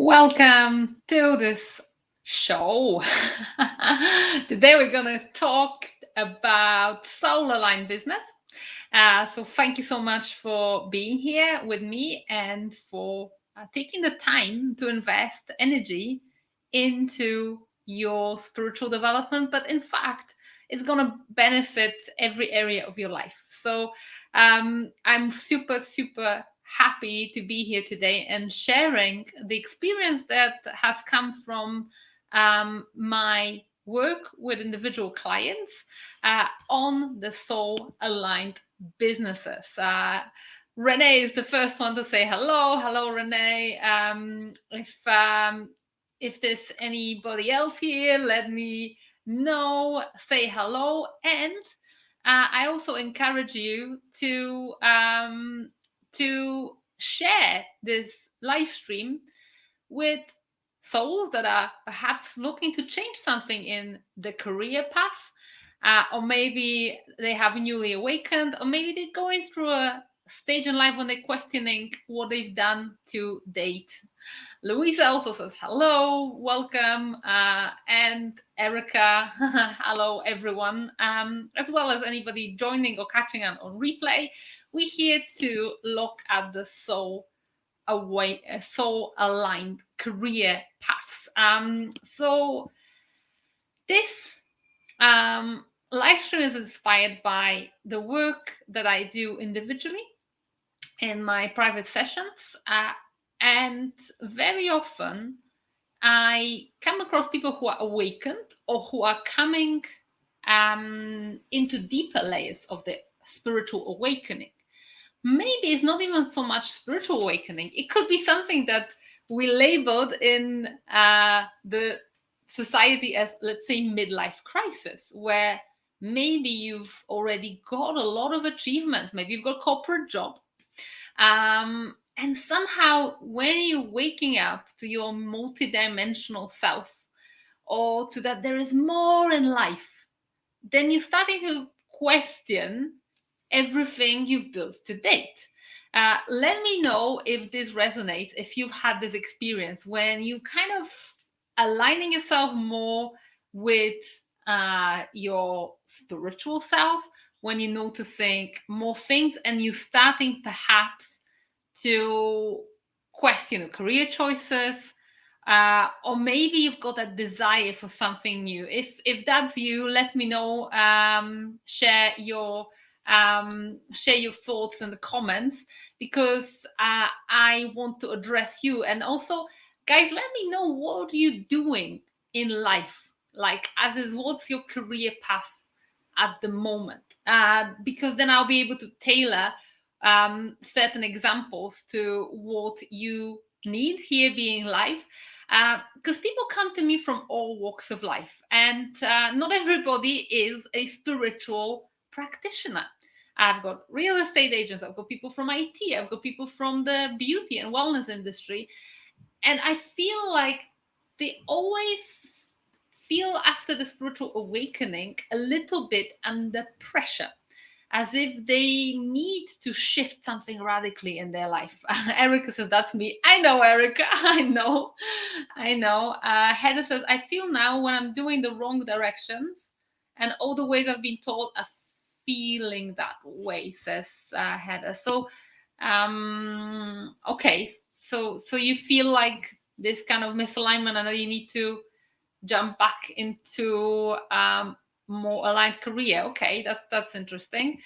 Welcome to this show. Today we're going to talk about soul aligned business. So thank you so much for being here with me and for taking the time to invest energy into your spiritual development. But in fact, it's going to benefit every area of your life. So I'm super happy to be here today and sharing the experience that has come from my work with individual clients on the soul aligned businesses. Renee is the first one to say hello. Hello, Renee. If there's anybody else here, let me know. Say hello, and I also encourage you to share this live stream with souls that are perhaps looking to change something in the career path, or maybe they have newly awakened, or maybe they're going through a stage in life when they're questioning what they've done to date. Luisa also says hello, welcome, and Erica, hello everyone, as well as anybody joining or catching on replay. We're here to look at the soul aligned career paths. So this live stream is inspired by the work that I do individually in my private sessions, and very often I come across people who are awakened or who are coming into deeper layers of the spiritual awakening. Maybe it's not even so much spiritual awakening. It could be something that we labeled in the society as, let's say, midlife crisis, where maybe you've already got a lot of achievements. Maybe you've got a corporate job. And somehow when you're waking up to your multidimensional self, or to that there is more in life, then you're starting to question everything you've built to date. Let me know if this resonates, if you've had this experience when you kind of aligning yourself more with your spiritual self, when you're noticing more things and you're starting perhaps to question career choices, or maybe you've got a desire for something new. If that's you, let me know. Share your thoughts in the comments, because I want to address you. And also, guys, let me know what you're doing in life. Like, as is, what's your career path at the moment? Because then I'll be able to tailor certain examples to what you need here being live. Because people come to me from all walks of life, and not everybody is a spiritual practitioner. I've got real estate agents, I've got people from IT, I've got people from the beauty and wellness industry, and I feel like they always feel after the spiritual awakening a little bit under pressure, as if they need to shift something radically in their life. Erica says, that's me. I know, Erica. I know. Heather says, I feel now when I'm doing the wrong directions and all the ways I've been told are feeling that way, says Heather. So, okay. So you feel like this kind of misalignment and that you need to jump back into more aligned career. Okay, that's interesting.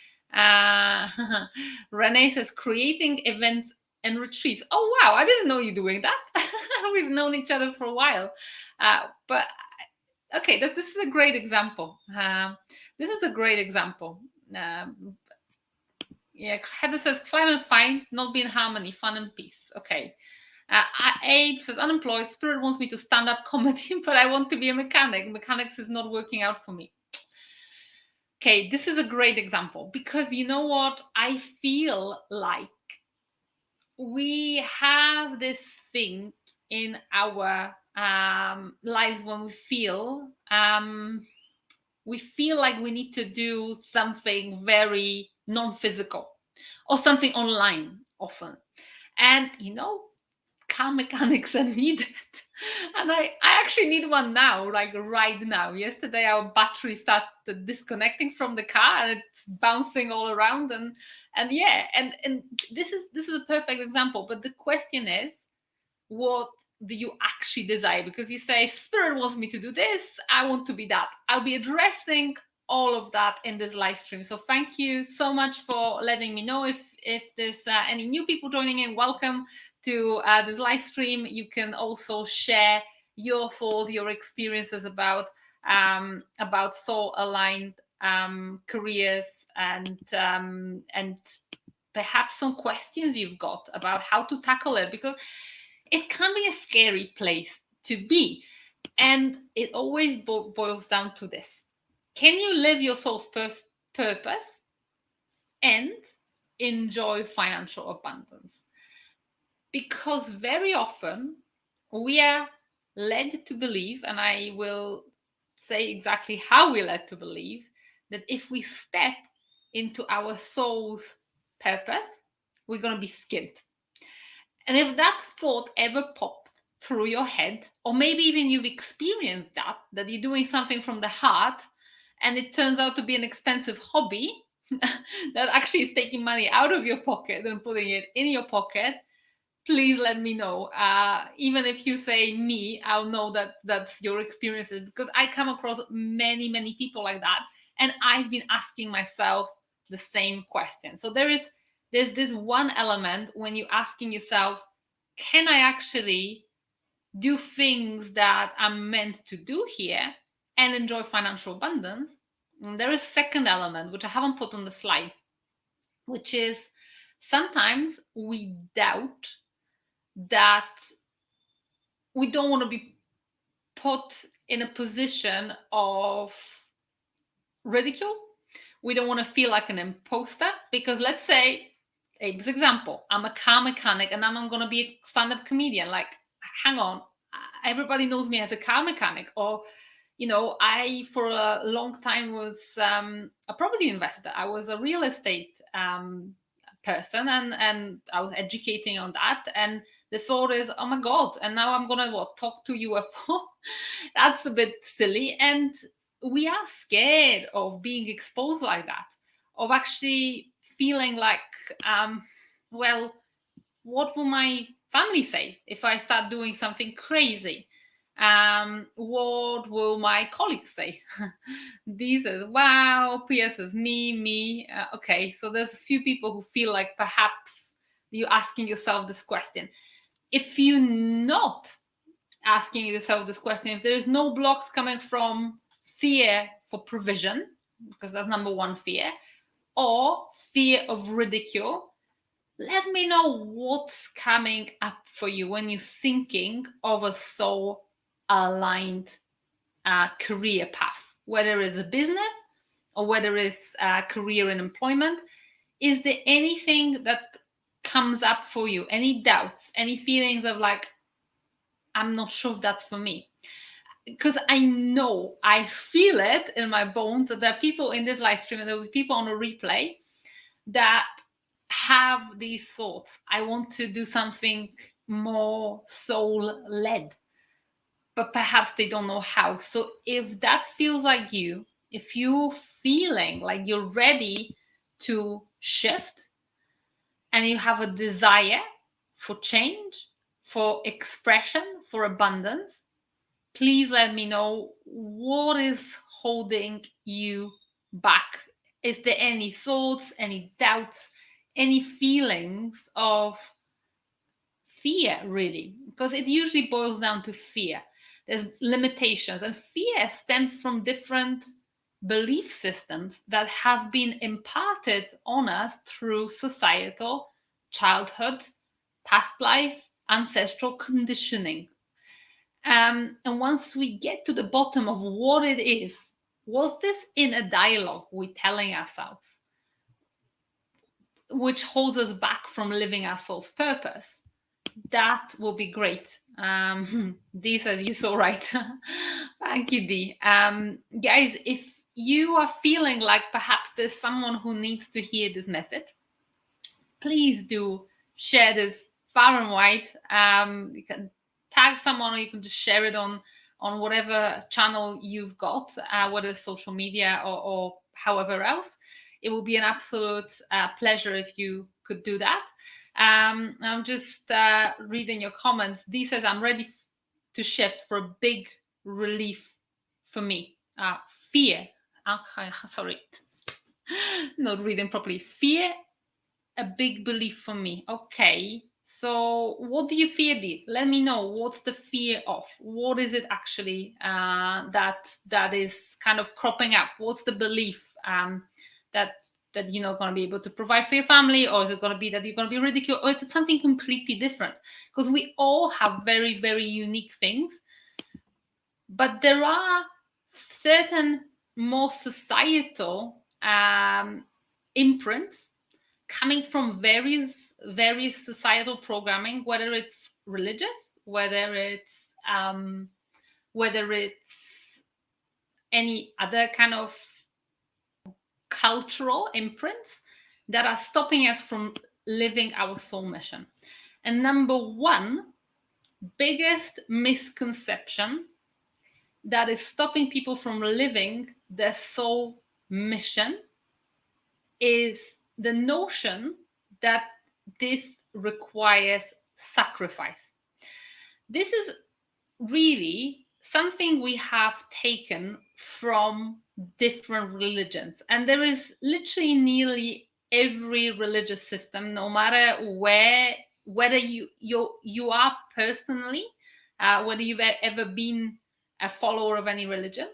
Renee says, creating events and retreats. Oh wow, I didn't know you're doing that. We've known each other for a while, but okay, this is a great example. This is a great example. Yeah, Heather says, climate fine, not be in harmony, fun and peace. Okay. Abe says, unemployed, spirit wants me to stand up comedy, but I want to be a mechanic. Mechanics is not working out for me. Okay, this is a great example, because you know what? I feel like we have this thing in our lives when we feel like we need to do something very non-physical or something online often. And, you know, car mechanics are needed. And I actually need one now, like right now. Yesterday our battery started disconnecting from the car and it's bouncing all around, and this is a perfect example. But the question is, what do you actually desire? Because you say, Spirit wants me to do this, I want to be that. I'll be addressing all of that in this live stream. So thank you so much for letting me know. If there's any new people joining in, welcome to this live stream. You can also share your thoughts, your experiences about soul aligned careers, and perhaps some questions you've got about how to tackle it, because it can be a scary place to be. And it always boils down to this: can you live your soul's purpose and enjoy financial abundance? Because very often we are led to believe, and I will say exactly how we're led to believe, that if we step into our soul's purpose, we're going to be skint. And if that thought ever popped through your head, or maybe even you've experienced that you're doing something from the heart and it turns out to be an expensive hobby that actually is taking money out of your pocket and putting it in your pocket, please let me know. Even if you say me, I'll know that that's your experiences, because I come across many people like that, and I've been asking myself the same question. So there's this one element when you're asking yourself, can I actually do things that I'm meant to do here and enjoy financial abundance? And there is a second element, which I haven't put on the slide, which is sometimes we doubt that we don't want to be put in a position of ridicule. We don't want to feel like an imposter, because let's say, Abe's example, I'm a car mechanic and I'm going to be a stand-up comedian. Like, hang on, everybody knows me as a car mechanic. Or, I for a long time was a property investor. I was a real estate person, and I was educating on that. And the thought is, oh my God, and now I'm going to talk to UFO. That's a bit silly. And we are scared of being exposed like that, of actually feeling like, well, what will my family say if I start doing something crazy? What will my colleagues say? Dee says, wow. Pia says, me. Okay, so there's a few people who feel like perhaps you're asking yourself this question. If you're not asking yourself this question, if there is no blocks coming from fear for provision, because that's number one fear, or fear of ridicule, let me know what's coming up for you when you're thinking of a soul aligned career path, whether it's a business or whether it's a career in employment. Is there anything that comes up for you? Any doubts, any feelings of like, I'm not sure if that's for me? Because I know, I feel it in my bones that there are people in this live stream and there will be people on a replay that have these thoughts. I want to do something more soul-led, but perhaps they don't know how. So if that feels like you, if you're feeling like you're ready to shift and you have a desire for change, for expression, for abundance, please let me know what is holding you back. Is there any thoughts, any doubts, any feelings of fear, really? Because it usually boils down to fear. There's limitations, and fear stems from different belief systems that have been imparted on us through societal, childhood, past life, ancestral conditioning. And once we get to the bottom of what it is, was this in a dialogue we're telling ourselves, which holds us back from living our soul's purpose? That will be great. Dee says, you're so right. Thank you, Dee. Guys, if you are feeling like perhaps there's someone who needs to hear this message, please do share this far and wide. You can tag someone, or you can just share it on whatever channel you've got, whether it's social media or however else. It will be an absolute pleasure if you could do that. I'm just reading your comments. Dee says, I'm ready to shift for a big relief for me. Fear. Okay, sorry. Not reading properly. Fear, a big belief for me. Okay. So what do you fear, Dee? Let me know. What's the fear of? What is it actually that is kind of cropping up? What's the belief that you're not going to be able to provide for your family? Or is it going to be that you're going to be ridiculed? Or is it something completely different? Because we all have very, very unique things. But there are certain more societal imprints coming from various societal programming, whether it's religious, whether it's any other kind of cultural imprints that are stopping us from living our soul mission. And number one biggest misconception that is stopping people from living their soul mission is the notion that this requires sacrifice. This is really something we have taken from different religions, and there is literally nearly every religious system, no matter whether you are personally, whether you've ever been a follower of any religion,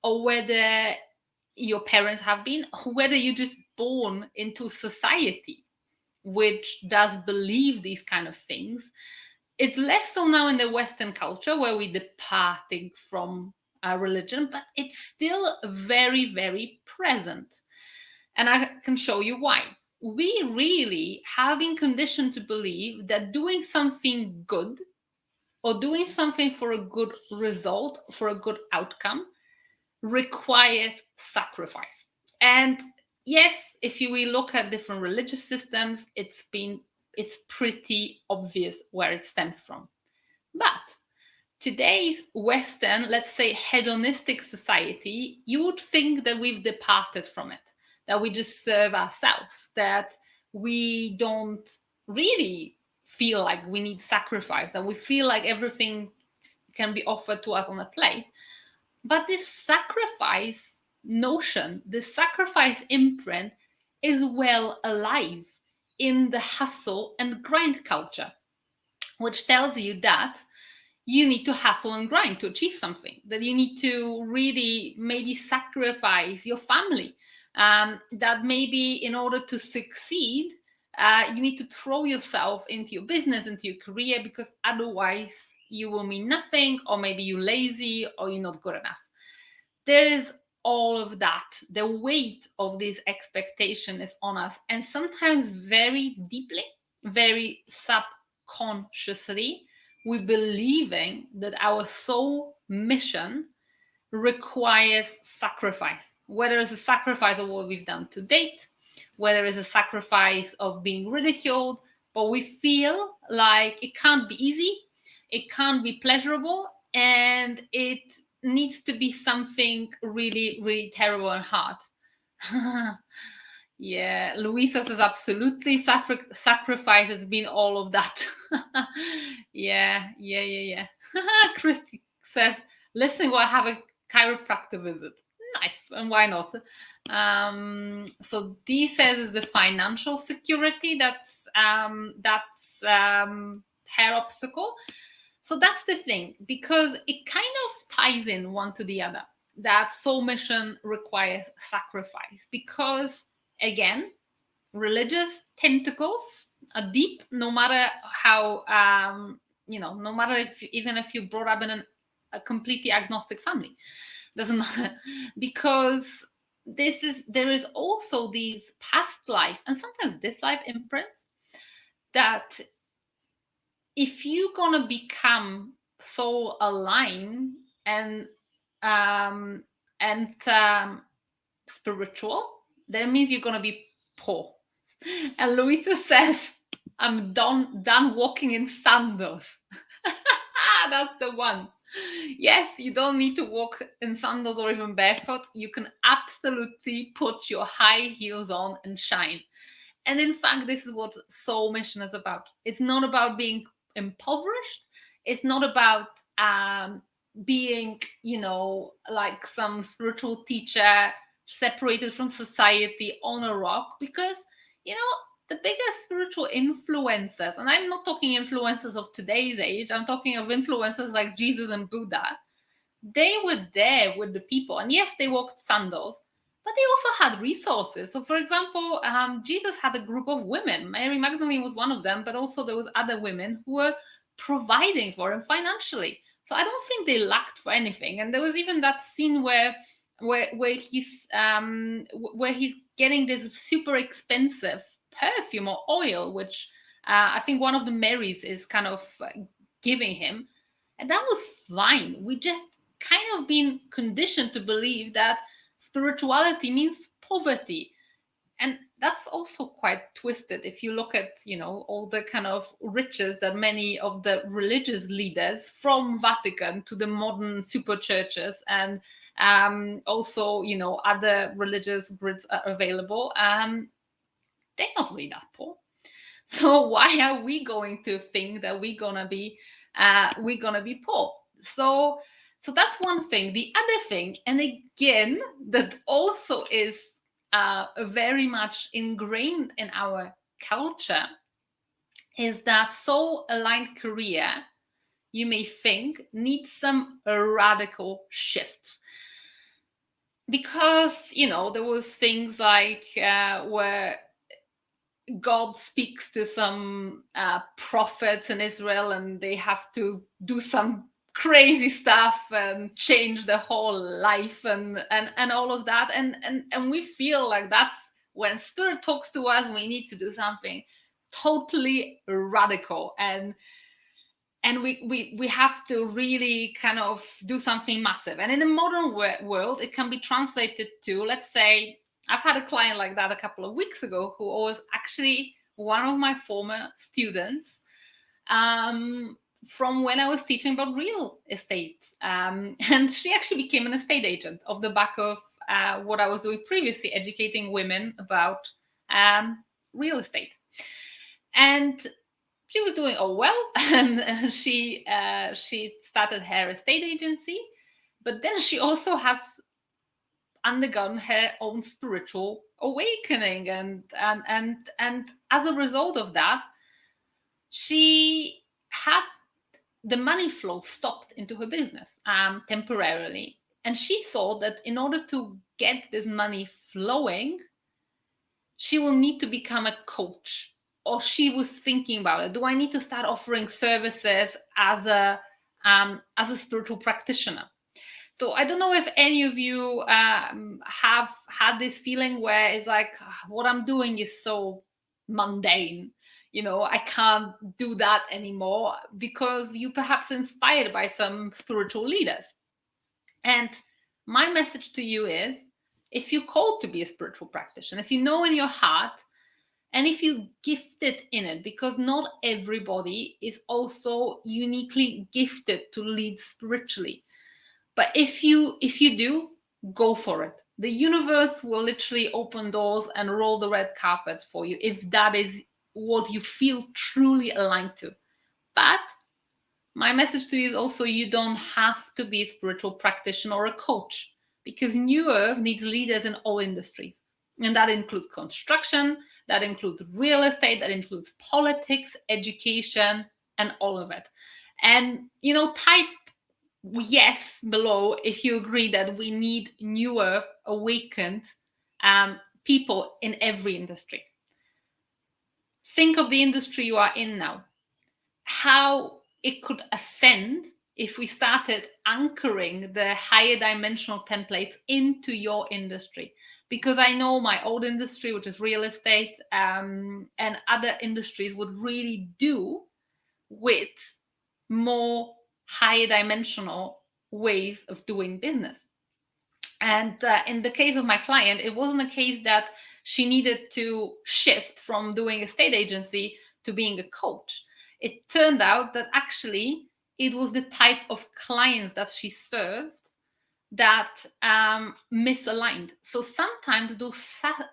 or whether your parents have been, or whether you're just born into society which does believe these kind of things. It's less so now in the Western culture where we're departing from our religion, but it's still very, very present. And I can show you why. We really have been conditioned to believe that doing something good or doing something for a good result, for a good outcome, requires sacrifice. And yes, if we look at different religious systems, it's pretty obvious where it stems from. But today's Western, let's say, hedonistic society, you would think that we've departed from it, that we just serve ourselves, that we don't really feel like we need sacrifice, that we feel like everything can be offered to us on a plate. But this sacrifice notion, this sacrifice imprint is well alive in the hustle and grind culture, which tells you that you need to hustle and grind to achieve something, that you need to really maybe sacrifice your family, that maybe in order to succeed, you need to throw yourself into your business, into your career, because otherwise you will mean nothing, or maybe you're lazy or you're not good enough. There is all of that. The weight of this expectation is on us, and sometimes very deeply, very subconsciously, we're believing that our soul mission requires sacrifice, whether it's a sacrifice of what we've done to date, whether it's a sacrifice of being ridiculed, but we feel like it can't be easy, it can't be pleasurable, and it needs to be something really, really terrible and hard. Yeah, Luisa says absolutely. Sacrifice has been all of that. Yeah. Kristie says, listen, we'll have a chiropractor visit. Nice, and why not? So Dee says is the financial security that's her obstacle. So that's the thing, because it kind of ties in one to the other. That soul mission requires sacrifice because, again, religious tentacles are deep, no matter how, no matter even if you're brought up in a completely agnostic family, doesn't matter, because there is also these past life and sometimes this life imprints that if you're gonna become soul aligned and spiritual, that means you're gonna be poor. And Luisa says, I'm done walking in sandals. That's the one. Yes, you don't need to walk in sandals or even barefoot. You can absolutely put your high heels on and shine. And in fact, this is what soul mission is about. It's not about being impoverished. It's not about being, like some spiritual teacher separated from society on a rock, because, the biggest spiritual influencers, and I'm not talking influencers of today's age, I'm talking of influencers like Jesus and Buddha, they were there with the people. And yes, they walked sandals, but they also had resources. So, for example, Jesus had a group of women. Mary Magdalene was one of them, but also there was other women who were providing for him financially. So I don't think they lacked for anything. And there was even that scene where he's getting this super expensive perfume or oil, which I think one of the Marys is kind of giving him. And that was fine. We just kind of been conditioned to believe that spirituality means poverty. And that's also quite twisted if you look at, all the kind of riches that many of the religious leaders from Vatican to the modern super churches and also, other religious grids are available. They're not really that poor. So why are we going to think that we're gonna be poor? So that's one thing. The other thing, and again, that also is very much ingrained in our culture, is that soul aligned career, you may think, needs some radical shifts. Because, there was things like where God speaks to some prophets in Israel and they have to do some crazy stuff and change their whole life and all of that. And we feel like that's when spirit talks to us, we need to do something totally radical. And we have to really kind of do something massive. And in the modern world, it can be translated to, let's say, I've had a client like that a couple of weeks ago who was actually one of my former students from when I was teaching about real estate. And she actually became an estate agent off the back of what I was doing previously, educating women about real estate. And she was doing well, and she started her estate agency, but then she also has undergone her own spiritual awakening, and as a result of that, she had the money flow stopped into her business temporarily, and she thought that in order to get this money flowing, she will need to become a coach. Or she was thinking about it. Do I need to start offering services as a spiritual practitioner? So I don't know if any of you have had this feeling where it's like, what I'm doing is so mundane. I can't do that anymore, because you perhaps inspired by some spiritual leaders. And my message to you is, if you're called to be a spiritual practitioner, if you know in your heart, and if you're gifted in it, because not everybody is also uniquely gifted to lead spiritually. But if you do, go for it. The universe will literally open doors and roll the red carpet for you if that is what you feel truly aligned to. But my message to you is also, you don't have to be a spiritual practitioner or a coach, because New Earth needs leaders in all industries. And that includes construction, that includes real estate, that includes politics, education, and all of it. And, type yes below if you agree that we need New Earth awakened people in every industry. Think of the industry you are in now. How it could ascend if we started anchoring the higher dimensional templates into your industry. Because I know my old industry, which is real estate, and other industries would really do with more higher dimensional ways of doing business. And in the case of my client, it wasn't a case that she needed to shift from doing a state agency to being a coach. It turned out that actually it was the type of clients that she served that misaligned. So sometimes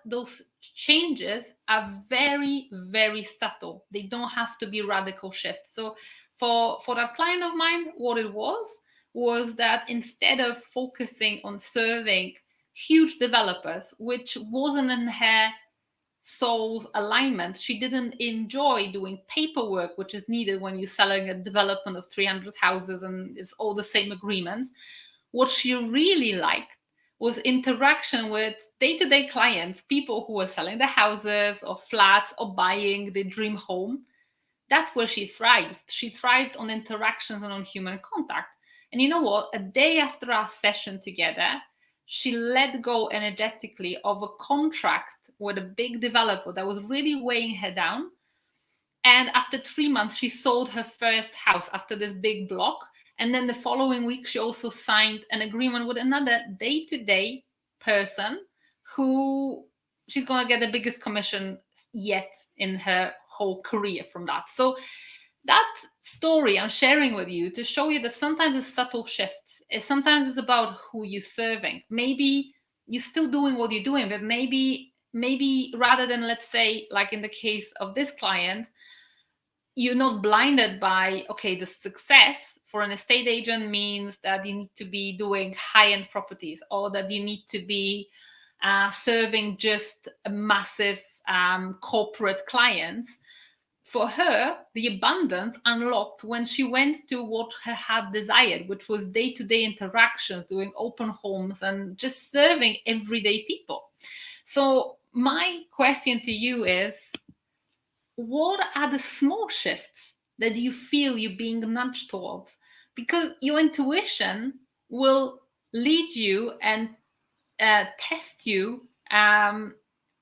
those changes are very, very subtle. They don't have to be radical shifts. So for that client of mine, what it was that instead of focusing on serving huge developers, which wasn't in her soul's alignment, she didn't enjoy doing paperwork, which is needed when you're selling a development of 300 houses and it's all the same agreements. What she really liked was interaction with day-to-day clients, people who were selling their houses or flats or buying their dream home. That's where she thrived. She thrived on interactions and on human contact. And you know what? A day after our session together, she let go energetically of a contract with a big developer that was really weighing her down. And after 3 months, she sold her first house after this big block. And then the following week, she also signed an agreement with another day-to-day person who she's going to get the biggest commission yet in her whole career from that. So that story I'm sharing with you to show you that sometimes it's subtle shifts. Sometimes it's about who you're serving. Maybe you're still doing what you're doing, but maybe rather than, let's say, like in the case of this client, you're not blinded by, okay, the success for an estate agent means that you need to be doing high-end properties, or that you need to be serving just a massive corporate clients. For her, the abundance unlocked when she went to what her heart desired, which was day-to-day interactions, doing open homes and just serving everyday people. So my question to you is, what are the small shifts that you feel you're being nudged towards? Because your intuition will lead you and test you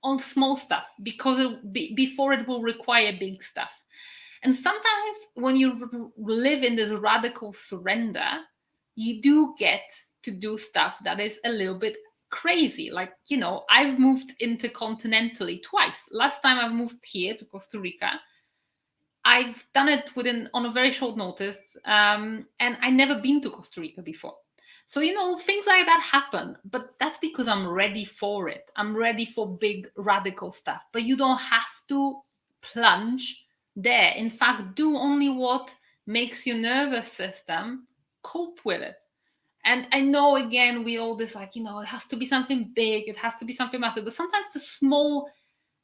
on small stuff, because before it will require big stuff. And sometimes when you live in this radical surrender, you do get to do stuff that is a little bit crazy. Like, you know, I've moved intercontinentally twice. Last time I've moved here to Costa Rica, I've done it on a very short notice, and I never been to Costa Rica before. So, you know, things like that happen, but that's because I'm ready for it. I'm ready for big radical stuff, but you don't have to plunge there. In fact, do only what makes your nervous system cope with it. And I know, again, we all this like, you know, it has to be something big, it has to be something massive, but sometimes the small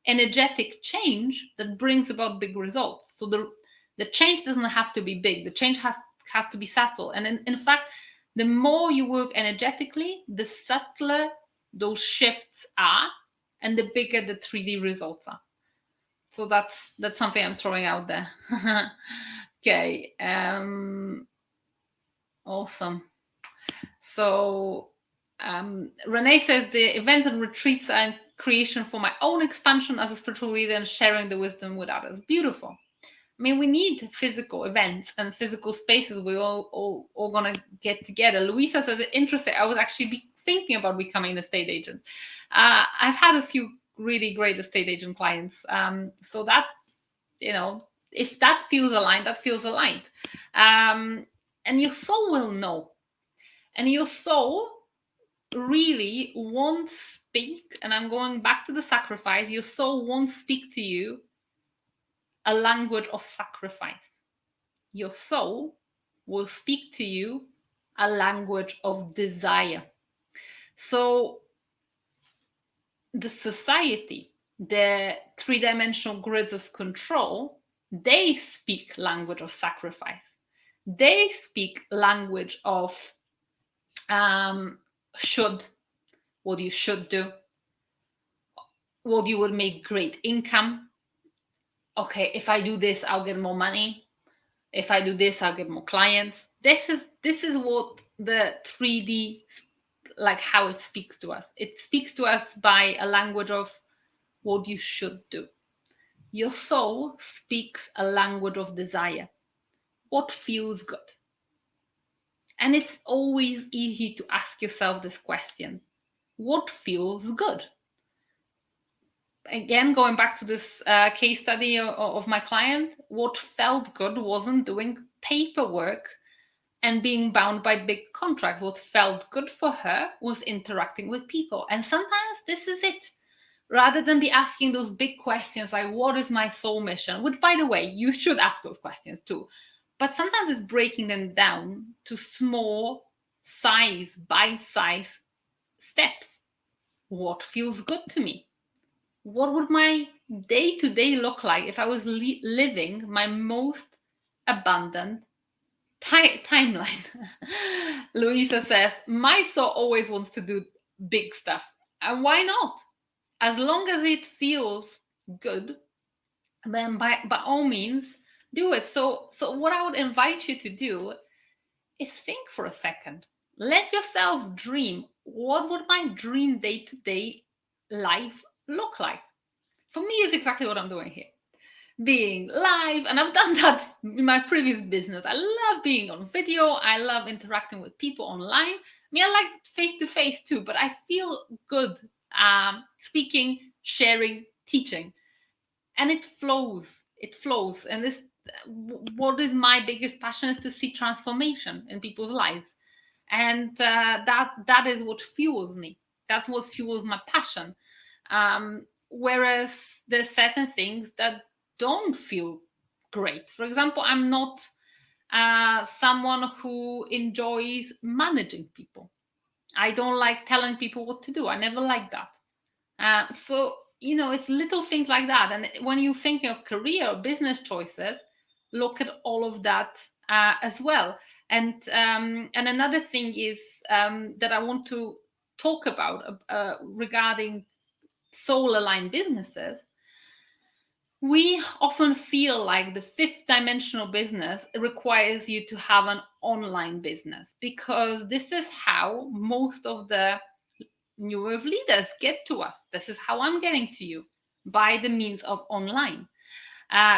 energetic change that brings about big results. So the change doesn't have to be big. The change has to be subtle. And in fact, the more you work energetically, the subtler those shifts are, and the bigger the 3D results are. So that's something I'm throwing out there. Okay. Awesome. So Renee says the events and retreats are creation for my own expansion as a spiritual leader and sharing the wisdom with others. Beautiful. I mean, we need physical events and physical spaces. We're all going to get together. Luisa says, interesting. I was actually thinking about becoming an estate agent. I've had a few really great estate agent clients. So that, you know, if that feels aligned, that feels aligned. And your soul will know. And your soul really won't speak, and I'm going back to the sacrifice, your soul won't speak to you a language of sacrifice. Your soul will speak to you a language of desire. So the society, the three-dimensional grids of control, they speak language of sacrifice. They speak language of should, what you should do, what you would make great income. Okay, if I do this, I'll get more money. If I do this, I'll get more clients. This is what the 3D, like how it speaks to us. It speaks to us by a language of what you should do. Your soul speaks a language of desire. What feels good? And it's always easy to ask yourself this question. What feels good? again, going back to this case study of my client, what felt good wasn't doing paperwork and being bound by big contracts. What felt good for her was interacting with people. And sometimes this is it. Rather than be asking those big questions like, what is my soul mission? Which, by the way, you should ask those questions too. But sometimes it's breaking them down to small size, bite size steps. What feels good to me? What would my day to day look like if I was living my most abundant timeline? Luisa says, my soul always wants to do big stuff. And why not? As long as it feels good, then by all means do it. So what I would invite you to do is think for a second. Let yourself dream. What would my dream day-to-day life look like? For me, it's exactly what I'm doing here. Being live, and I've done that in my previous business. I love being on video. I love interacting with people online. I mean, I like face-to-face too, but I feel good speaking, sharing, teaching. And it flows. And this, what is my biggest passion is to see transformation in people's lives. And that is what fuels me. That's what fuels my passion. Whereas there's certain things that don't feel great. For example, I'm not someone who enjoys managing people. I don't like telling people what to do. I never liked that. So, it's little things like that. And when you're thinking of career or business choices, look at all of that as well. And another thing is that I want to talk about regarding soul aligned businesses. We often feel like the fifth dimensional business requires you to have an online business, because this is how most of the New Wave leaders get to us. This is how I'm getting to you, by the means of online.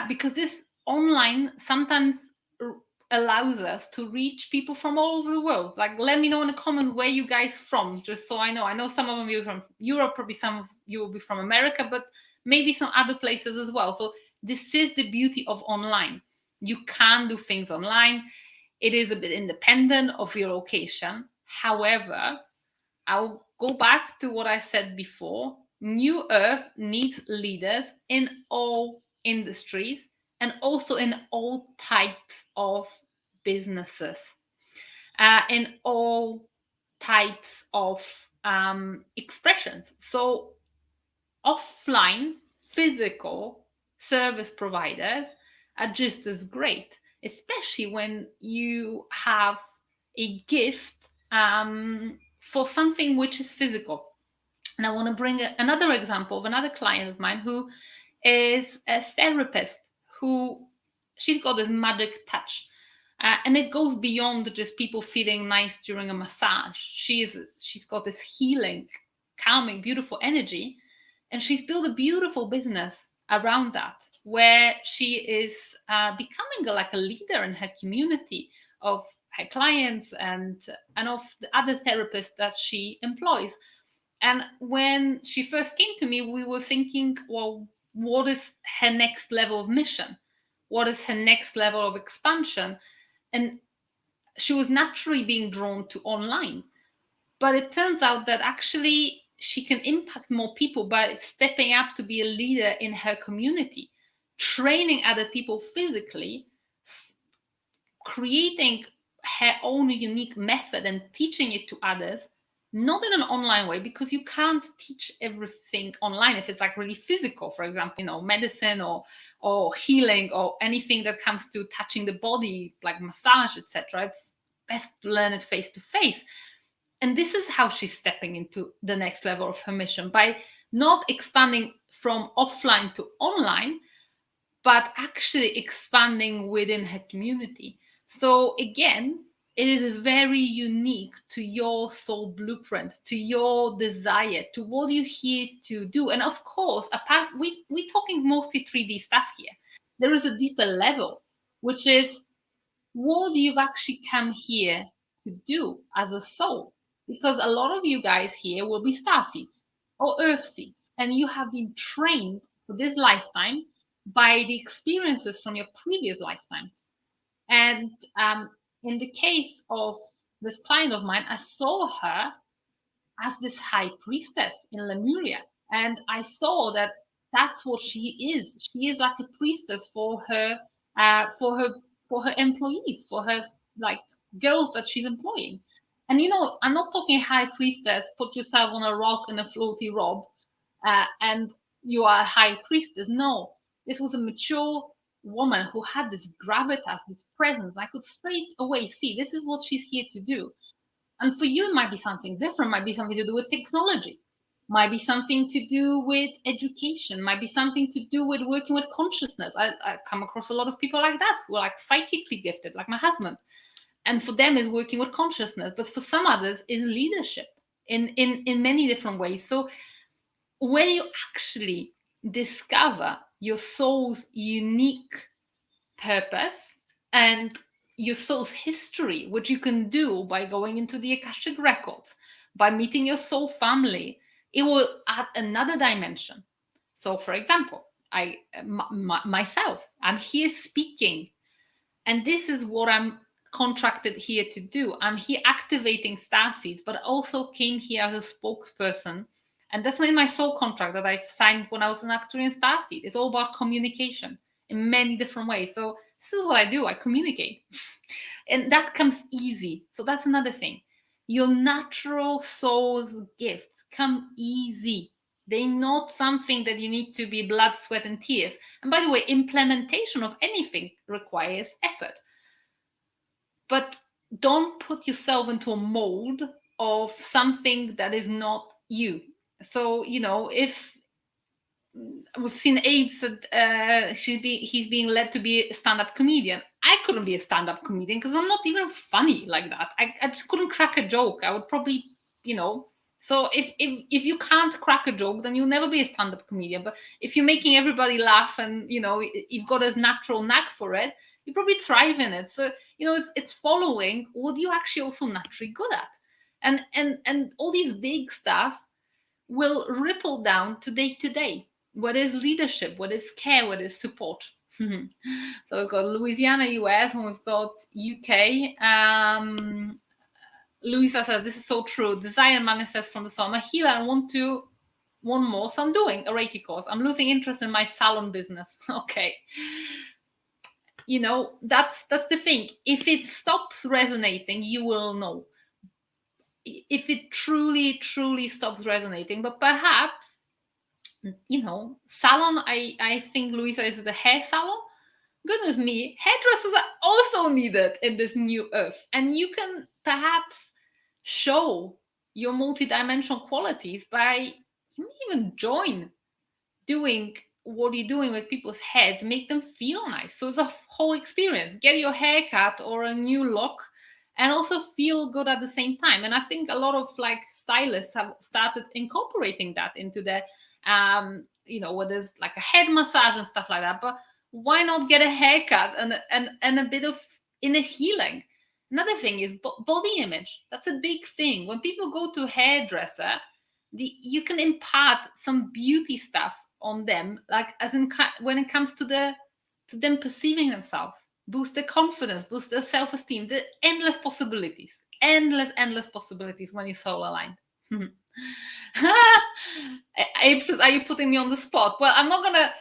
Because this online sometimes allows us to reach people from all over the world. Like, let me know in the comments where you guys from, just so I know. I know some of you are from Europe, probably some of you will be from America, but maybe some other places as well. So this is the beauty of online. You can do things online. It is a bit independent of your location. However, I'll go back to what I said before. New Earth needs leaders in all industries and also in all types of businesses, in all types of expressions. So, offline, physical service providers are just as great, especially when you have a gift for something which is physical. And I want to bring another example of another client of mine who is a therapist, who she's got this magic touch. And it goes beyond just people feeling nice during a massage. She's got this healing, calming, beautiful energy. And she's built a beautiful business around that, where she is becoming like a leader in her community of her clients and of the other therapists that she employs. And when she first came to me, we were thinking, well, what is her next level of mission? What is her next level of expansion? And she was naturally being drawn to online. But it turns out that actually she can impact more people by stepping up to be a leader in her community, training other people physically, creating her own unique method and teaching it to others, not in an online way, because you can't teach everything online if it's like really physical, for example, medicine or healing or anything that comes to touching the body, like massage, etc. It's best to learn it face to face. And this is how she's stepping into the next level of her mission, by not expanding from offline to online, but actually expanding within her community. So again, it is very unique to your soul blueprint, to your desire, to what you're here to do. And of course, apart, we're talking mostly 3D stuff here. There is a deeper level, which is what you've actually come here to do as a soul. Because a lot of you guys here will be star seeds or earth seeds. and you have been trained for this lifetime by the experiences from your previous lifetimes. And in the case of this client of mine, I saw her as this high priestess in Lemuria. And I saw that that's what she is. She is like a priestess for her, for her, for her employees, for her like girls that she's employing. And I'm not talking high priestess. Put yourself on a rock in a floaty robe, and you are a high priestess. No, this was a mature woman who had this gravitas, this presence. I could straight away see this is what she's here to do. And for you, it might be something different, might be something to do with technology, might be something to do with education, might be something to do with working with consciousness. I come across a lot of people like that who are like psychically gifted, like my husband. And for them is working with consciousness. But for some others is leadership in many different ways. So when you actually discover your soul's unique purpose and your soul's history, which you can do by going into the Akashic records, by meeting your soul family, it will add another dimension. So, for example, myself, I'm here speaking, and this is what I'm contracted here to do. I'm here activating star seeds, but I also came here as a spokesperson. And that's in my soul contract that I signed when I was an Actuarian starseed. It's all about communication in many different ways. So this is what I do. I communicate. And that comes easy. So that's another thing. Your natural soul's gifts come easy. They're not something that you need to be blood, sweat, and tears. And by the way, implementation of anything requires effort. But don't put yourself into a mold of something that is not you. So, if we've seen Abe said he's being led to be a stand-up comedian. I couldn't be a stand-up comedian because I'm not even funny like that. I just couldn't crack a joke. I would probably, So if you can't crack a joke, then you'll never be a stand-up comedian. But if you're making everybody laugh and you've got a natural knack for it, you probably thrive in it. So it's following what you're actually also naturally good at, and all these big stuff will ripple down to day. What is leadership? What is care? What is support? So we've got Louisiana, US, and we've got UK. Luisa says, this is so true. Desire manifests from the soul. I'm a healer and want more. So I'm doing a Reiki course. I'm losing interest in my salon business. Okay. That's the thing. If it stops resonating, you will know. If it truly, truly stops resonating, but perhaps, salon, I think Luisa is the hair salon. Goodness me, hairdressers are also needed in this new earth. And you can perhaps show your multidimensional qualities by even join doing what you're doing with people's hair to make them feel nice. So it's a whole experience. Get your hair cut or a new look and also feel good at the same time. And I think a lot of stylists have started incorporating that into their where there's like a head massage and stuff like that. But why not get a haircut and a bit of inner healing? Another thing is body image. That's a big thing. When people go to a hairdresser, you can impart some beauty stuff on them, when it comes to them perceiving themselves, boost their confidence, boost their self-esteem. The endless possibilities when you're soul aligned. Abe says, are you putting me on the spot? Well, I'm not gonna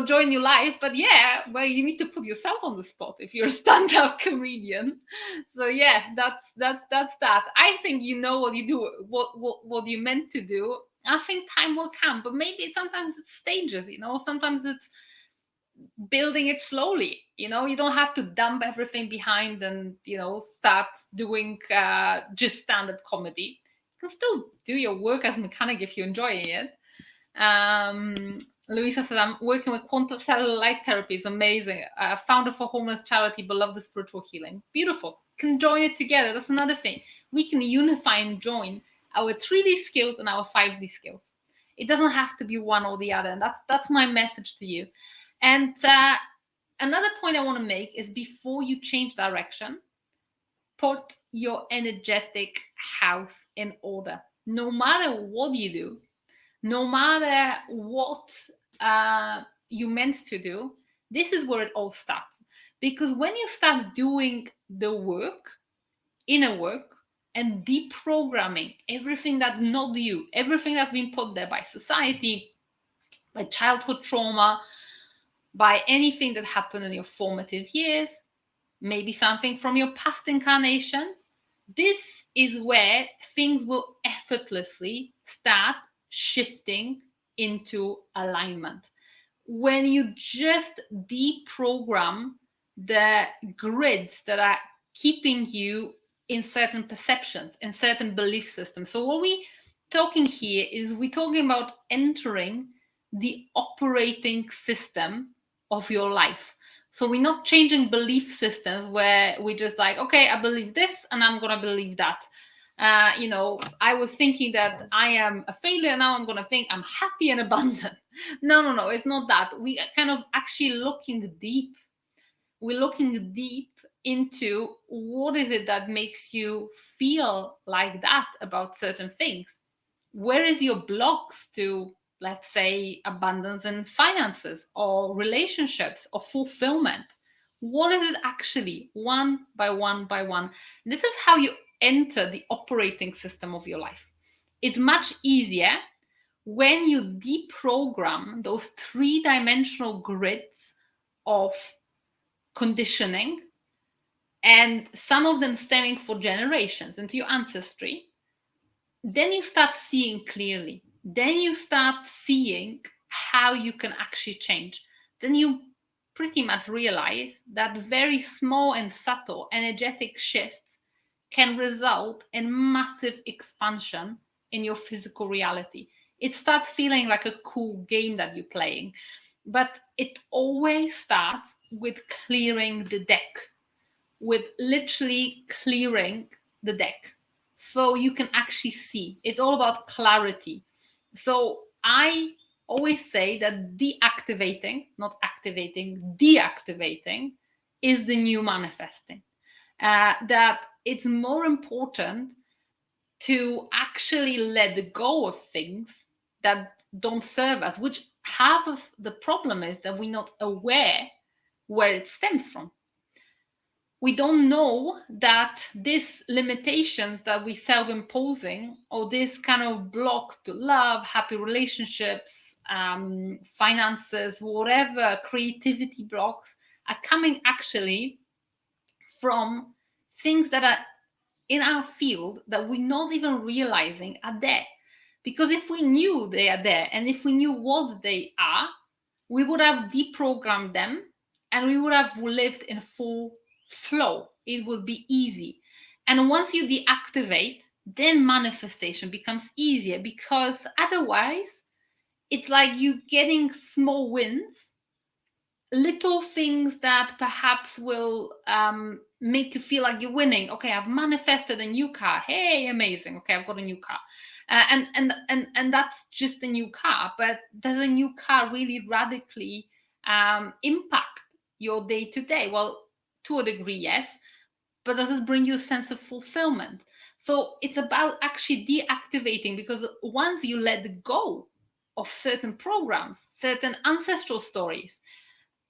join you live, but yeah, well, you need to put yourself on the spot if you're a stand-up comedian. So yeah, that's that. I think what you do, what you meant to do. I think time will come, but maybe sometimes it's stages, sometimes it's building it slowly. You don't have to dump everything behind and start doing just stand-up comedy. You can still do your work as a mechanic if you're enjoying it. Luisa says, I'm working with quantum cellular light therapy. It's amazing. Founder for homeless charity, but love the spiritual healing. Beautiful. Can join it together. That's another thing. We can unify and join our 3D skills and our 5D skills. It doesn't have to be one or the other. And that's my message to you. And another point I want to make is before you change direction, put your energetic house in order. No matter what you do, no matter what you meant to do, this is where it all starts. Because when you start doing the work, inner work, and deprogramming everything that's not you, everything that's been put there by society, by childhood trauma, by anything that happened in your formative years, maybe something from your past incarnations, this is where things will effortlessly start shifting into alignment. When you just deprogram the grids that are keeping you in certain perceptions and certain belief systems. So what we talking here is we're talking about entering the operating system of your life. So we're not changing belief systems where we just like, okay, I believe this and I'm gonna believe that. I was thinking that I am a failure. Now I'm gonna think I'm happy and abundant. No, it's not that. We are kind of actually looking deep. We're looking deep into what is it that makes you feel like that about certain things. Where is your blocks to, let's say, abundance and finances or relationships or fulfillment? What is it actually, one by one by one? This is how you enter the operating system of your life. It's much easier when you deprogram those three-dimensional grids of conditioning, and some of them stemming for generations into your ancestry. Then you start seeing clearly. Then you start seeing how you can actually change. Then you pretty much realize that very small and subtle energetic shifts can result in massive expansion in your physical reality. It starts feeling like a cool game that you're playing, but it always starts with clearing the deck, with literally clearing the deck, so you can actually see. It's all about clarity. So I always say that deactivating, not activating, deactivating is the new manifesting. That it's more important to actually let go of things that don't serve us, which half of the problem is that we're not aware where it stems from. We don't know that these limitations that we self-imposing, or this kind of block to love, happy relationships, finances, whatever, creativity blocks, are coming actually from things that are in our field that we're not even realizing are there. Because if we knew they are there, and if we knew what they are, we would have deprogrammed them and we would have lived in full flow. It would be easy. And once you deactivate, then manifestation becomes easier, because otherwise it's like you getting small wins, little things that perhaps will make you feel like you're winning. Okay, I've manifested a new car. Hey, amazing. Okay, I've got a new car. And that's just a new car. But does a new car really radically impact your day to day? Well, to a degree, yes. But does it bring you a sense of fulfillment? So it's about actually deactivating, because once you let go of certain programs, certain ancestral stories,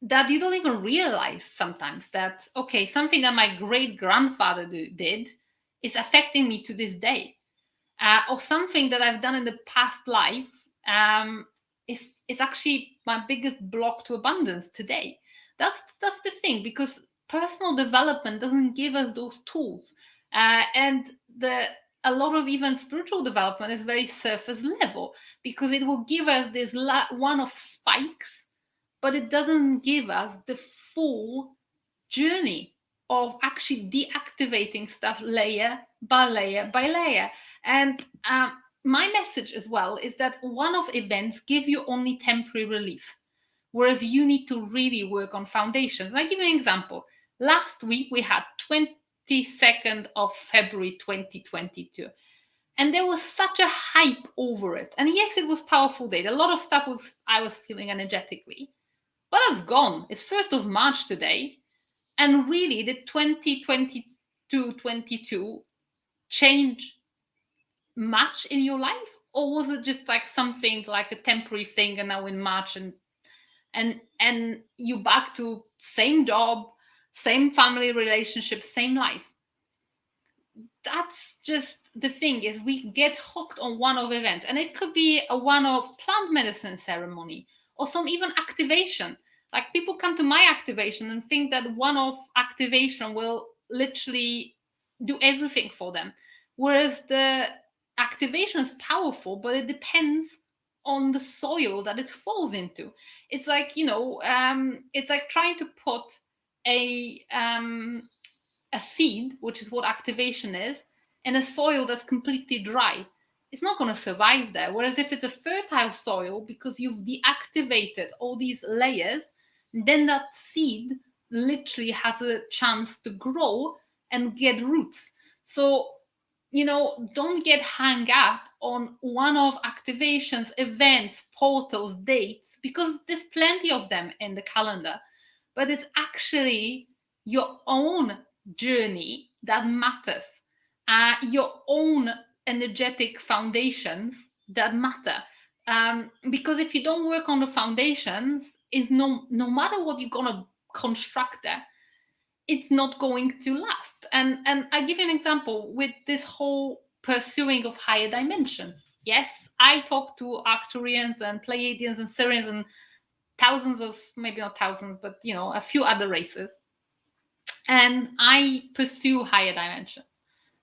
that you don't even realize sometimes that, okay, something that my great grandfather did is affecting me to this day, or something that I've done in the past life is actually my biggest block to abundance today. That's the thing, because personal development doesn't give us those tools, and a lot of even spiritual development is very surface level, because it will give us this one-off spikes, but it doesn't give us the full journey of actually deactivating stuff layer by layer by layer. And my message as well is that one-off events give you only temporary relief, whereas you need to really work on foundations. And I'll give you an example. Last week we had 22nd of February 2022. And there was such a hype over it. And yes, it was a powerful day. A lot of stuff I was feeling energetically. But that's gone. It's 1st of March today. And really, the 2022 change much in your life? or was it just like something like a temporary thing, and now in March and you back to same job, same family relationship, same life? That's just the thing, is we get hooked on one-off events, and it could be a one-off plant medicine ceremony or some even activation. Like, people come to my activation and think that one-off activation will literally do everything for them, whereas the activation is powerful, but it depends on the soil that it falls into. It's like, it's like trying to put a seed, which is what activation is, in a soil that's completely dry. It's not going to survive there. Whereas if it's a fertile soil, because you've deactivated all these layers, then that seed literally has a chance to grow and get roots. So, don't get hung up on one-off activations, events, portals, dates, because there's plenty of them in the calendar. But it's actually your own journey that matters, your own energetic foundations that matter. Because if you don't work on the foundations, is no matter what you're gonna construct there, it's not going to last. And I give you an example with this whole pursuing of higher dimensions. Yes, I talk to Arcturians and Pleiadians and Sirians and thousands of, maybe not thousands, but a few other races. And I pursue higher dimensions.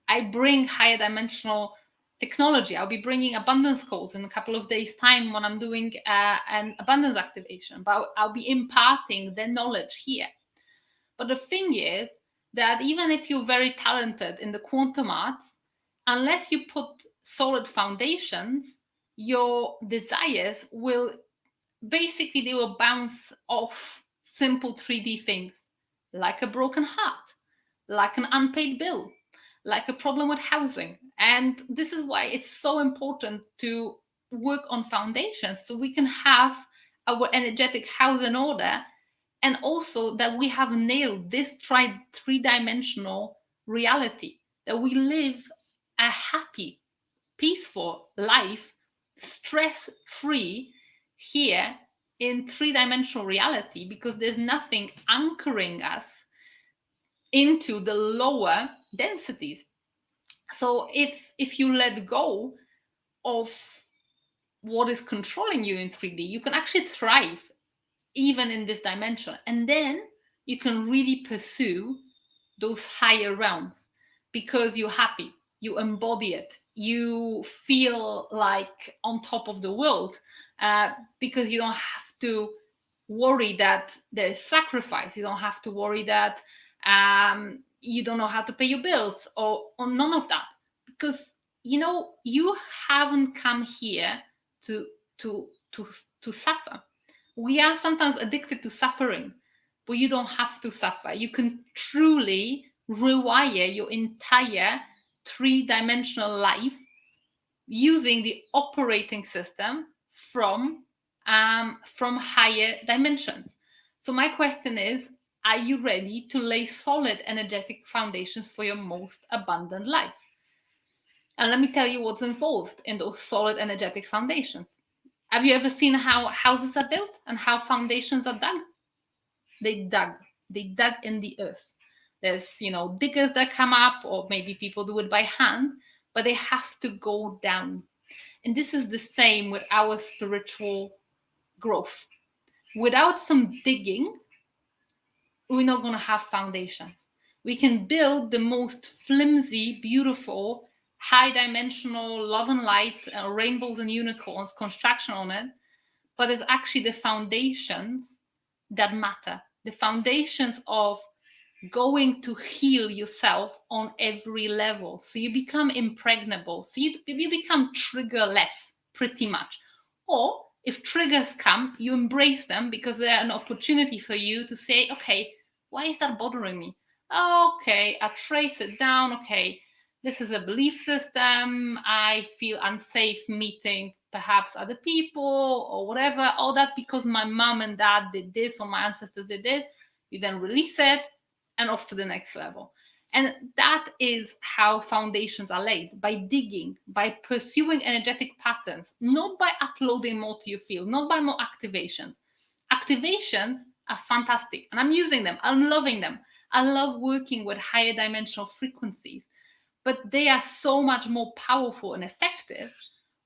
I bring higher dimensional technology. I'll be bringing abundance calls in a couple of days' time when I'm doing an abundance activation, but I'll be imparting the knowledge here. But the thing is that even if you're very talented in the quantum arts, unless you put solid foundations, your desires will basically, they will bounce off simple 3D things, like a broken heart, like an unpaid bill, like a problem with housing. And this is why it's so important to work on foundations, so we can have our energetic house in order, and also that we have nailed this three-dimensional reality, that we live a happy, peaceful life, stress-free here in three-dimensional reality, because there's nothing anchoring us into the lower densities. So if you let go of what is controlling you in 3D, you can actually thrive even in this dimension, and then you can really pursue those higher realms, because you're happy, you embody it, you feel like on top of the world, because you don't have to worry that there's sacrifice, you don't have to worry that you don't know how to pay your bills, or none of that, because you haven't come here to suffer. We are sometimes addicted to suffering, but you don't have to suffer. You can truly rewire your entire three-dimensional life using the operating system from higher dimensions. So my question is, are you ready to lay solid energetic foundations for your most abundant life? And let me tell you what's involved in those solid energetic foundations. Have you ever seen how houses are built and how foundations are dug? They dug in the earth. There's, diggers that come up, or maybe people do it by hand, but they have to go down. And this is the same with our spiritual growth. Without some digging, we're not going to have foundations. We can build the most flimsy, beautiful, high-dimensional love and light, rainbows and unicorns construction on it, but it's actually the foundations that matter. The foundations of going to heal yourself on every level, so you become impregnable, so you become triggerless, pretty much. Or if triggers come, you embrace them, because they're an opportunity for you to say, okay, why is that bothering me? Okay, I trace it down. Okay, this is a belief system. I feel unsafe meeting perhaps other people or whatever. Oh, that's because my mom and dad did this, or my ancestors did this. You then release it and off to the next level. And that is how foundations are laid, by digging, by pursuing energetic patterns, not by uploading more to your field, not by more activations. Activations are fantastic, and I'm using them. I'm loving them. I love working with higher dimensional frequencies, but they are so much more powerful and effective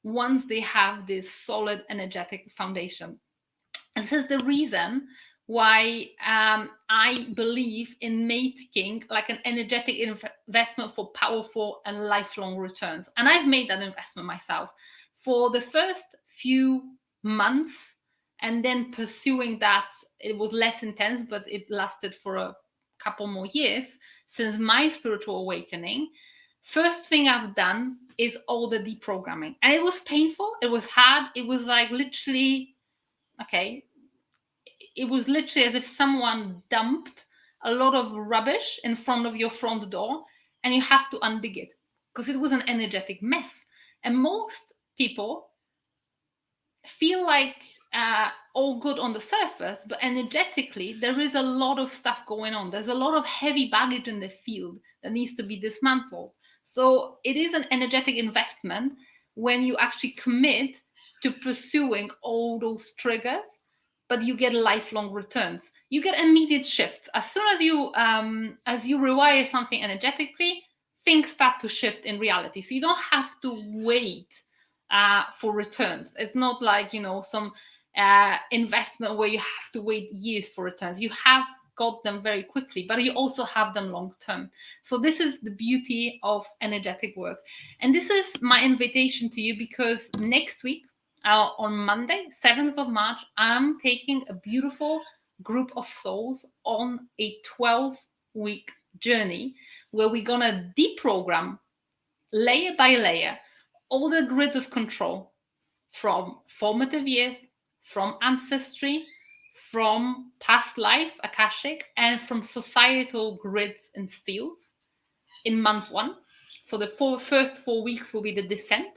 once they have this solid energetic foundation. And this is the reason why I believe in making like an energetic investment for powerful and lifelong returns. And I've made that investment myself for the first few months, and then pursuing that, it was less intense, but it lasted for a couple more years since my spiritual awakening. First thing I've done is all the deprogramming. And it was painful. It was hard. It was like literally, okay, it was literally as if someone dumped a lot of rubbish in front of your front door and you have to undig it because it was an energetic mess. And most people feel like all good on the surface, but energetically there is a lot of stuff going on. There's a lot of heavy baggage in the field that needs to be dismantled. So it is an energetic investment when you actually commit to pursuing all those triggers, but you get lifelong returns. You get immediate shifts. As soon as you rewire something energetically, things start to shift in reality. So you don't have to wait for returns. It's not like, some investment where you have to wait years for returns. You have got them very quickly, but you also have them long term. So this is the beauty of energetic work. And this is my invitation to you, because next week, on Monday, 7th of March, I'm taking a beautiful group of souls on a 12-week journey where we're going to deprogram layer by layer all the grids of control from formative years, from ancestry, from past life, Akashic, and from societal grids and steels in month 1. So the first 4 weeks will be the descent.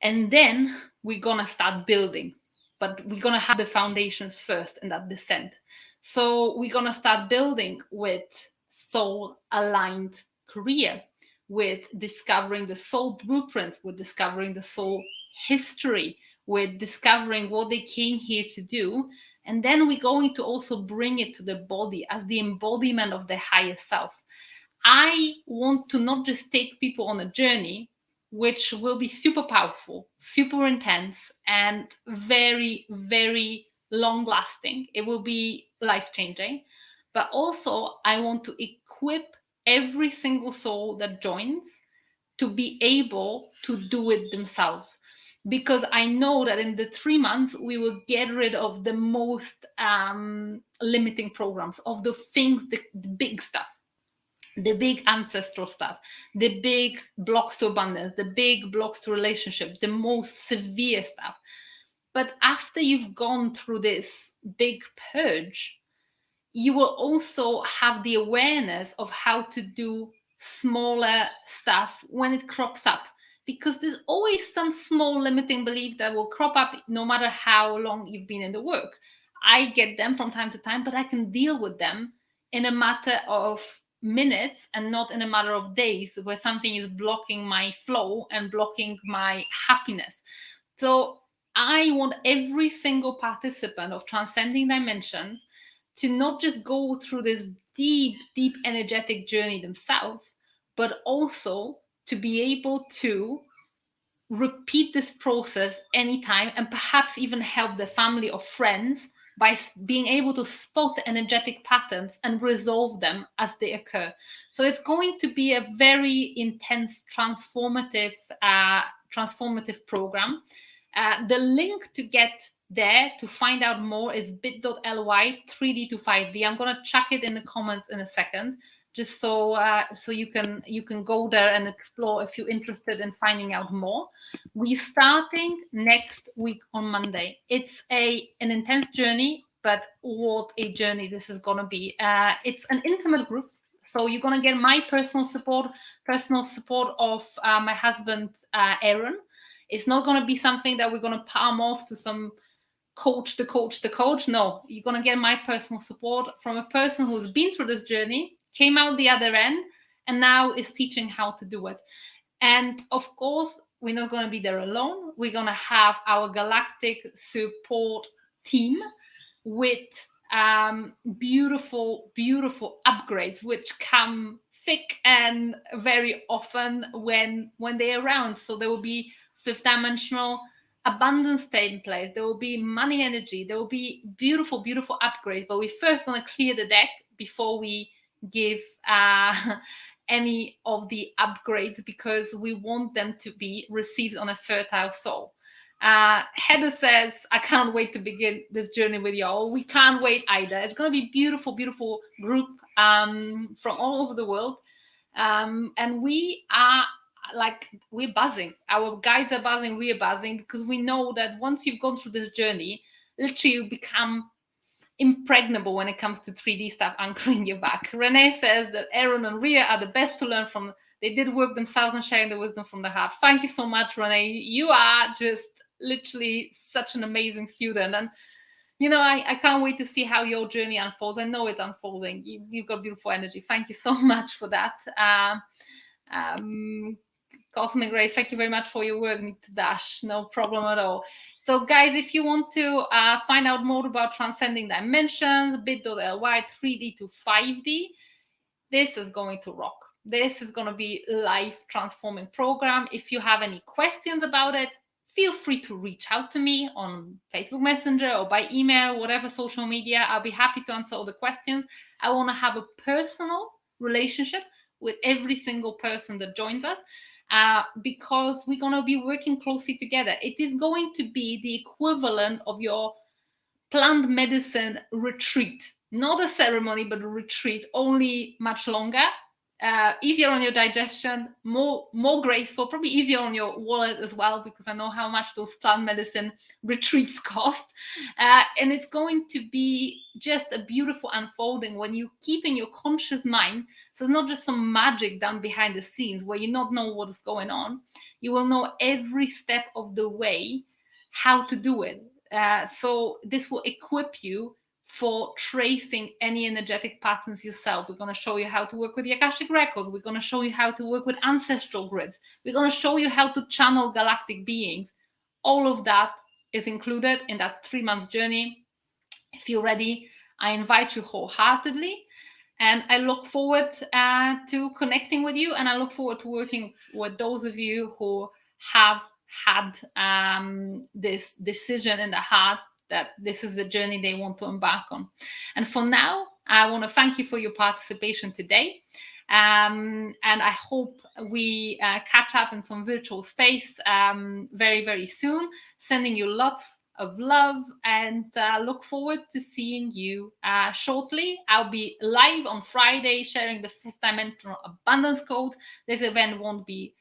And then we're going to start building. But we're going to have the foundations first in that descent. So we're going to start building with soul-aligned career, with discovering the soul blueprints, with discovering the soul history, with discovering what they came here to do. And then we're going to also bring it to the body as the embodiment of the higher self. I want to not just take people on a journey, which will be super powerful, super intense, and very, very long lasting. It will be life-changing. But also, I want to equip every single soul that joins to be able to do it themselves. Because I know that in the 3 months, we will get rid of the most limiting programs, of the things, the big stuff, the big ancestral stuff, the big blocks to abundance, the big blocks to relationship, the most severe stuff. But after you've gone through this big purge, you will also have the awareness of how to do smaller stuff when it crops up. Because there's always some small limiting belief that will crop up no matter how long you've been in the work. I get them from time to time, but I can deal with them in a matter of minutes and not in a matter of days, where something is blocking my flow and blocking my happiness. So I want every single participant of Transcending Dimensions to not just go through this deep, deep energetic journey themselves, but also to be able to repeat this process anytime, and perhaps even help their family or friends by being able to spot energetic patterns and resolve them as they occur. So it's going to be a very intense, transformative program. The link to get there to find out more is bit.ly 3D to 5D. I'm going to chuck it in the comments in a second, just so you can go there and explore if you're interested in finding out more. We're starting next week on Monday. It's an intense journey, but what a journey this is going to be. It's an intimate group, so you're going to get my personal support of my husband, Aaron. It's not going to be something that we're going to palm off to some coach. No, you're going to get my personal support from a person who's been through this journey, came out the other end, and now is teaching how to do it. And of course, we're not going to be there alone. We're going to have our galactic support team with beautiful, beautiful upgrades, which come thick and very often when they're around. So there will be fifth dimensional abundance taking place. There will be money energy. There will be beautiful, beautiful upgrades. But we're first going to clear the deck before we give any of the upgrades, because we want them to be received on a fertile soul. Heather says, I can't wait to begin this journey with y'all. We can't wait either. It's going to be beautiful, beautiful group from all over the world. And we are we're buzzing. Our guides are buzzing, we're buzzing, because we know that once you've gone through this journey, literally you become impregnable when it comes to 3D stuff anchoring your back. Renee says that Aaron and Ria are the best to learn from. They did work themselves and sharing the wisdom from the heart. Thank you so much, Renee. You are just literally such an amazing student. And you know, I can't wait to see how your journey unfolds. I know it's unfolding. You've got beautiful energy. Thank you so much for that. Cosmic Grace, thank you very much for your work. Need to dash, no problem at all. So guys, if you want to find out more about Transcending Dimensions, bit.ly 3D to 5D, this is going to rock. This is going to be a life-transforming program. If you have any questions about it, feel free to reach out to me on Facebook Messenger or by email, whatever social media. I'll be happy to answer all the questions. I want to have a personal relationship with every single person that joins us, because we're going to be working closely together. It is going to be the equivalent of your plant medicine retreat. Not a ceremony, but a retreat, only much longer. Easier on your digestion, more graceful, probably easier on your wallet as well, because I know how much those plant medicine retreats cost. And it's going to be just a beautiful unfolding when you keep in your conscious mind. So it's not just some magic done behind the scenes where you not know what is going on. You will know every step of the way how to do it. So this will equip you for tracing any energetic patterns yourself. We're going to show you how to work with the Akashic Records. We're going to show you how to work with ancestral grids. We're going to show you how to channel galactic beings. All of that is included in that 3 months journey. If you're ready, I invite you wholeheartedly. And I look forward to connecting with you. And I look forward to working with those of you who have had this decision in the heart that this is the journey they want to embark on. And for now, I want to thank you for your participation today. And I hope we catch up in some virtual space very, very soon. Sending you lots of love, and look forward to seeing you shortly. I'll be live on Friday sharing the 5th dimensional abundance code. This event won't be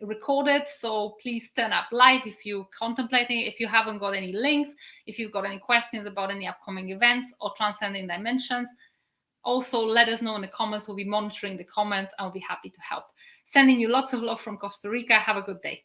recorded, so please turn up live if you're contemplating. If you haven't got any links, if you've got any questions about any upcoming events or Transcending Dimensions, also let us know in the comments. We'll be monitoring the comments and we'll be happy to help. Sending you lots of love from Costa Rica. Have a good day.